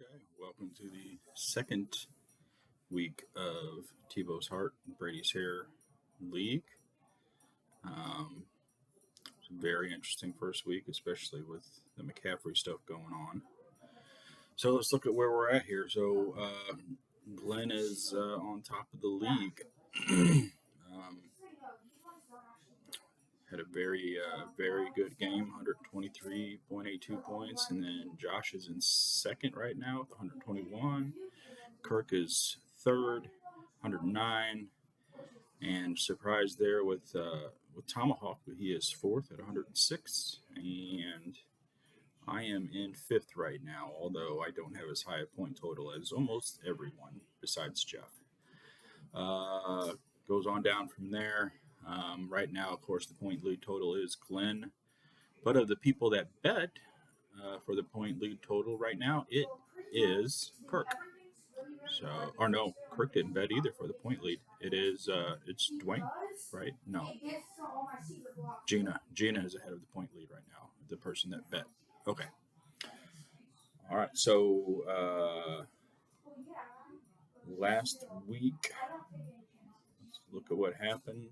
Okay, welcome to the second week of Tebow's Heart Brady's Hair League. Um, it's a very interesting first week, especially with the McCaffrey stuff going on. So let's look at where we're at here. So Glenn is on top of the league. Had a very good game, 123.82 points, and then Josh is in second right now with 121. Kirk is third, 109, and surprise there with Tomahawk, he is fourth at 106, and I am in fifth right now, although I don't have as high a point total as almost everyone besides Jeff. Goes on down from there. Right now, of course, the point lead total is Glenn, but of the people that bet for the point lead total right now, it is Kirk. So, or no, Kirk didn't bet either for the point lead. It's Dwayne, right? No, Gina is ahead of the point lead right now. The person that bet. Okay. All right. So last week, let's look at what happened.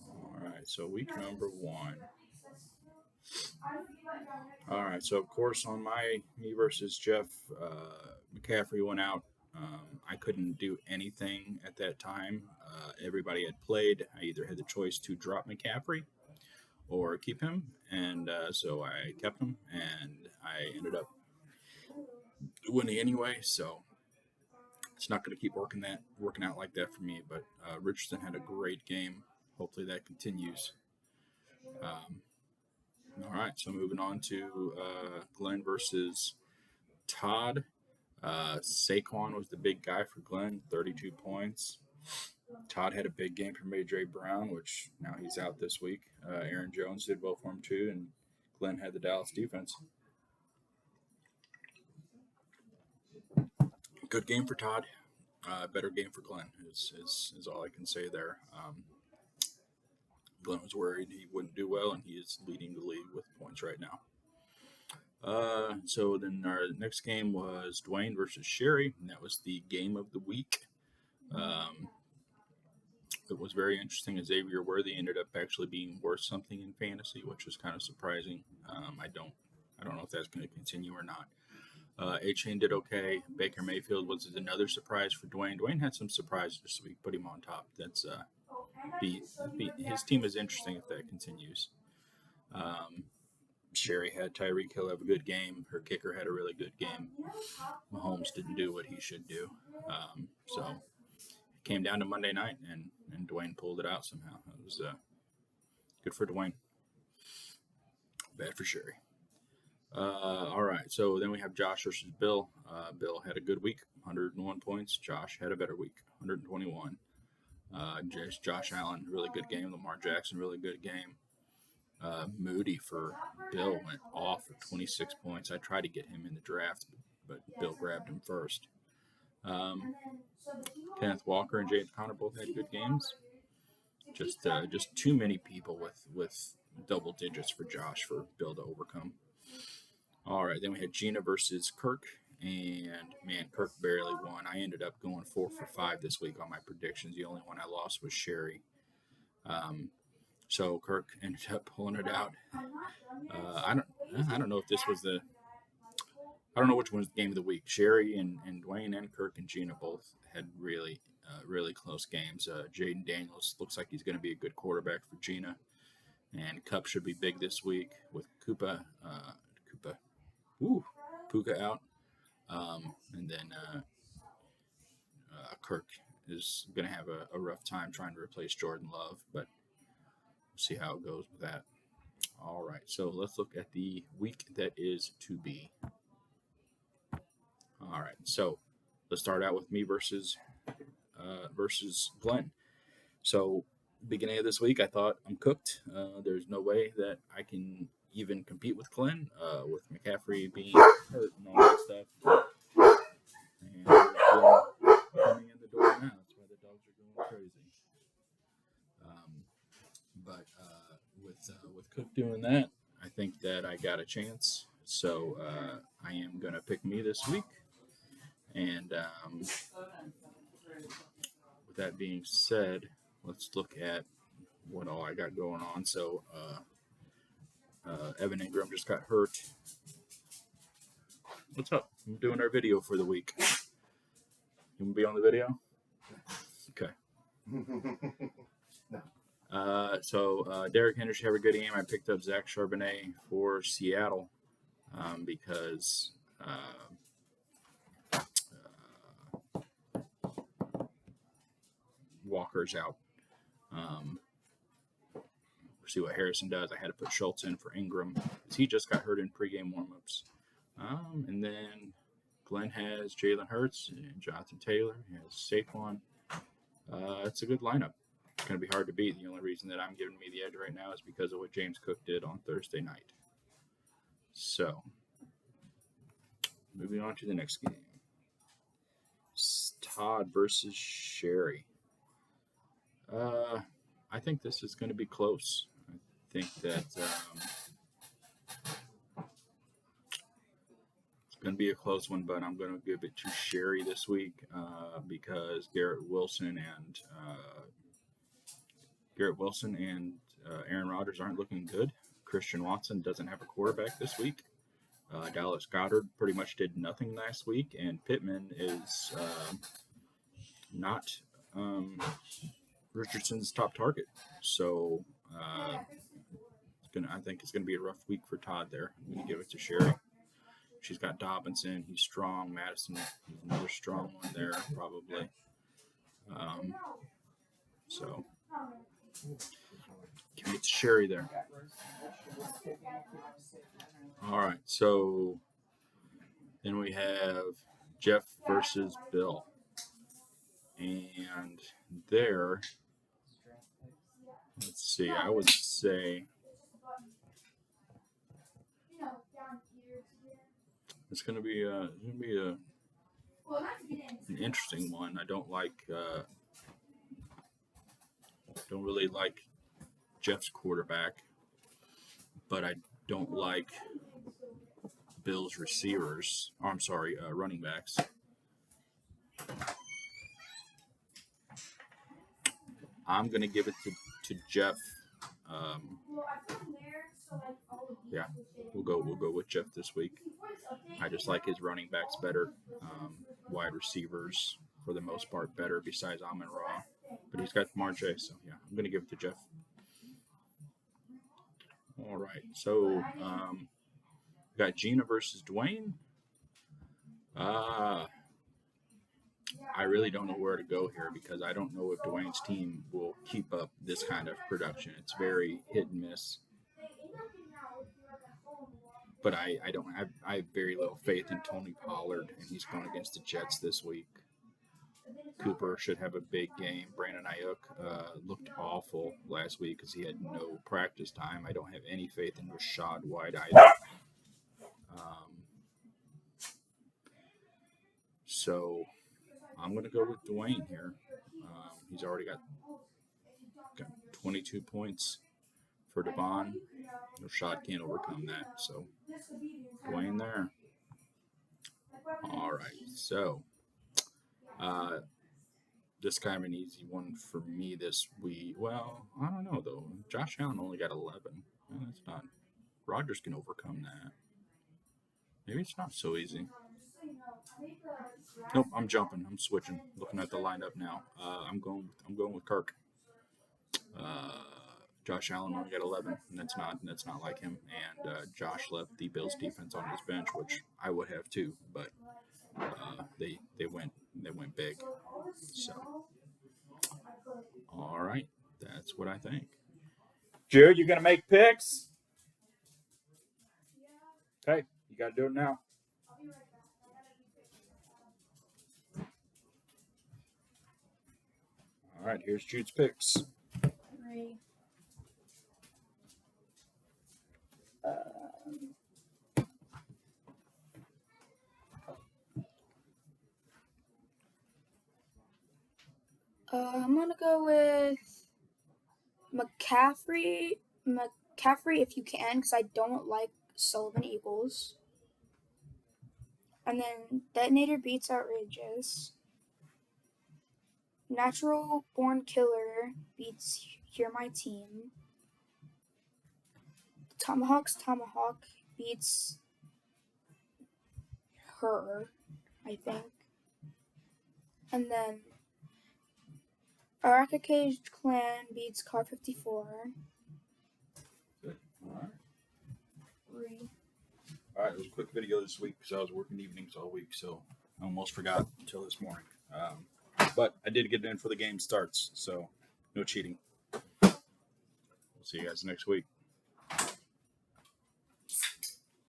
All right. So week number one. All right. So of course, on me versus Jeff, McCaffrey went out. I couldn't do anything at that time. Everybody had played. I either had the choice to drop McCaffrey or keep him, and so I kept him, and I ended up winning anyway. So it's not going to keep working out like that for me. But Richardson had a great game. Hopefully that continues. All right, so moving on to Glenn versus Todd. Saquon was the big guy for Glenn, 32 points. Todd had a big game from A.J. Brown, which now he's out this week. Aaron Jones did well for him too, and Glenn had the Dallas defense. Good game for Todd. Better game for Glenn is all I can say there. Glenn was worried he wouldn't do well, and he is leading the league with points right now. So then our next game was Dwayne versus Sherry, and that was the game of the week. It was very interesting. Xavier Worthy ended up actually being worth something in fantasy, which was kind of surprising. I don't know if that's going to continue or not. A-Chain did okay. Baker Mayfield was another surprise for Dwayne. Dwayne had some surprises this week, put him on top. That's his team is interesting if that continues. Sherry had Tyreek Hill have a good game. Her kicker had a really good game. Mahomes didn't do what he should do. So it came down to Monday night, and Dwayne pulled it out somehow. It was good for Dwayne. Bad for Sherry. All right, so then we have Josh versus Bill. Bill had a good week, 101 points. Josh had a better week, 121. Josh Allen, really good game. Lamar Jackson, really good game. Moody for Bill went off for 26 points. I tried to get him in the draft, but Bill grabbed him first. Kenneth Walker and James Conner both had good games. Just too many people with double digits for Josh for Bill to overcome. All right, then we had Gina versus Kirk, and man, Kirk barely won. I ended up going 4 for 5 this week on my predictions. The only one I lost was Sherry. So Kirk ended up pulling it out. I don't know if this was I don't know which one's the game of the week. Sherry and Dwayne and Kirk and Gina both had really close games. Jaden Daniels looks like he's going to be a good quarterback for Gina, and Cup should be big this week with Puka out, and then Kirk is going to have a rough time trying to replace Jordan Love, but we'll see how it goes with that. All right, so let's look at the week that is to be. All right, so let's start out with me versus Glenn. So beginning of this week, I thought I'm cooked. There's no way that I can even compete with Glenn with McCaffrey being hurt and all that stuff. And coming in the door now. That's why the dogs are going crazy. But with Cook doing that, think that I got a chance. So I am going to pick me this week. And with that being said, let's look at what all I got going on. So Evan Ingram just got hurt. What's up? I'm doing our video for the week. You want to be on the video? Okay. So Derek Henderson had a good game. I picked up Zach Charbonnet for Seattle because Walker's out. We'll see what Harrison does. I had to put Schultz in for Ingram because he just got hurt in pregame warmups. And then Glenn has Jalen Hurts and Jonathan Taylor. He has Saquon. It's a good lineup. It's going to be hard to beat. The only reason that I'm giving me the edge right now is because of what James Cook did on Thursday night. So, moving on to the next game. Todd versus Sherry. I think this is going to be close. I think that it's going to be a close one, but I'm going to give it to Sherry this week because Garrett Wilson and Aaron Rodgers aren't looking good. Christian Watson doesn't have a quarterback this week. Dallas Goedert pretty much did nothing last week, and Pittman is not Richardson's top target. So I think it's going to be a rough week for Todd there. I'm going to give it to Sherry. She's got Dobinson. He's strong. Madison, another strong one there, probably. So give it to Sherry there. All right. So then we have Jeff versus Bill. And there, let's see, I would say it's going to be an interesting one. I don't really like Jeff's quarterback, but I don't like Bill's receivers. Oh, I'm sorry, running backs. I'm going to give it to Jeff. Yeah, we'll go with Jeff this week. I just like his running backs better. Wide receivers, for the most part, better besides Amon-Ra. But he's got Marjay, so yeah, I'm going to give it to Jeff. All right, so we got Gina versus Dwayne. I really don't know where to go here because I don't know if Dwayne's team will keep up this kind of production. It's very hit and miss. But I have very little faith in Tony Pollard, and he's going against the Jets this week. Cooper should have a big game. Brandon Ayuk looked awful last week because he had no practice time. I don't have any faith in Rashad White either. So I'm going to go with Dwayne here. He's already got 22 points for Devon. Rashad can't overcome that. So Dwayne there. All right. So this kind of an easy one for me this week. Well, I don't know, though. Josh Allen only got 11. Well, that's not. Rodgers can overcome that. Maybe it's not so easy. Nope, I'm jumping. I'm switching. Looking at the lineup now. I'm going with Kirk. Josh Allen only got 11, and that's not like him. And Josh left the Bills defense on his bench, which I would have too. But they went big. So all right, that's what I think. Jared, you gonna make picks? Okay, you gotta do it now. All right, here's Jude's picks. 3. I'm going to go with McCaffrey Caffrey if you can, because I don't like Sullivan Eagles. And then Detonator beats Outrageous. Natural Born Killer beats Hear My Team. Tomahawk's Tomahawk beats her, I think. And then Araka Cage Clan beats Car 54. Good. All right. 3. All right, it was a quick video this week because I was working evenings all week, so I almost forgot until this morning. But I did get it in for the game starts, so no cheating. We'll see you guys next week.